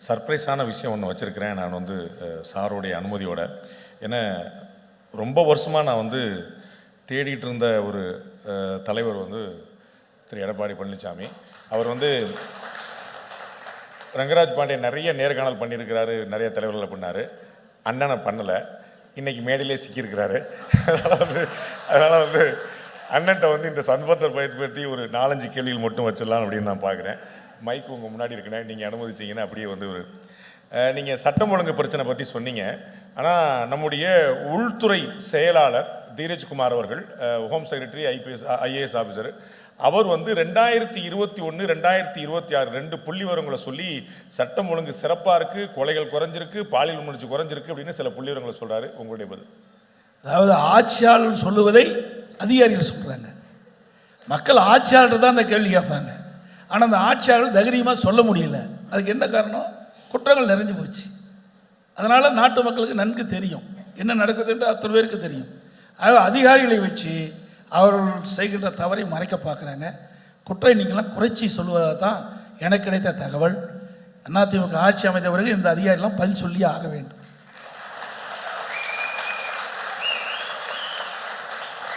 சர்ப்ரைஸான விஷயம் ஒன்று வச்சுருக்கிறேன் நான் வந்து சாரோடைய அனுமதியோட. ஏன்னா ரொம்ப வருஷமாக நான் வந்து தேடிட்டு இருந்த ஒரு தலைவர் வந்து திரு எடப்பாடி பழனிசாமி. அவர் வந்து ரங்கராஜ் பாண்டியன் நிறைய நேர்காணல் பண்ணியிருக்கிறாரு, நிறைய தலைவர்களை பண்ணார். அண்ணனை பண்ணலை, இன்றைக்கி மேடையிலே சிக்கியிருக்கிறாரு. அதனால் வந்து அண்ணன்ட்ட வந்து இந்த சந்தர்ப்பத்தை பயன்படுத்தி ஒரு 4-5 கேள்விகள் மட்டும் வச்சிடலாம் அப்படின்னு நான் பார்க்குறேன். மைக் உங்கள் முன்னாடி இருக்கிறேன், நீங்கள் அனுமதிச்சிங்கன்னா அப்படியே வந்து ஒரு நீங்கள் சட்டம் ஒழுங்கு பிரச்சனை பற்றி சொன்னீங்க. ஆனால் நம்முடைய உள்துறை செயலாளர் தீரஜ்குமார் அவர்கள், ஹோம் செக்ரட்டரி, ஐஏஎஸ் ஆஃபீஸர், அவர் வந்து 2021, 2026 2 புள்ளி விவரங்களை சொல்லி சட்டம் ஒழுங்கு சிறப்பாக இருக்குது, கொலைகள் குறைஞ்சிருக்கு, பாலியல் முயற்சி குறைஞ்சிருக்கு அப்படின்னு சில புள்ளி விவரங்களை சொல்கிறாரு. உங்களுடைய பதில்? அதாவது ஆட்சியாளர் சொல்லுவதை அதிகாரிகள் சொல்கிறாங்க, மக்கள் ஆட்சியாளர் தான் அந்த கேள்வி கேட்பாங்க. ஆனால் அந்த ஆட்சியாளர் தைரியமாக சொல்ல முடியல. அதுக்கு என்ன காரணம்? குற்றங்கள் நிறைஞ்சு போச்சு. அதனால் நாட்டு மக்களுக்கு நன்கு தெரியும் என்ன நடக்குதுன்ற அத்தனை பேருக்கு தெரியும். அதாவது அதிகாரிகளை வச்சு அவர்கள் செய்கின்ற தவறை மறைக்க பார்க்குறாங்க. குற்ற எண்ணிக்கைலாம் குறைச்சி சொல்லுவதாக தான் எனக்கு கிடைத்த தகவல். அதிமுக ஆட்சி அமைத்த பிறகு இந்த அதிகாரிலாம் பதில் சொல்லி ஆக வேண்டும்.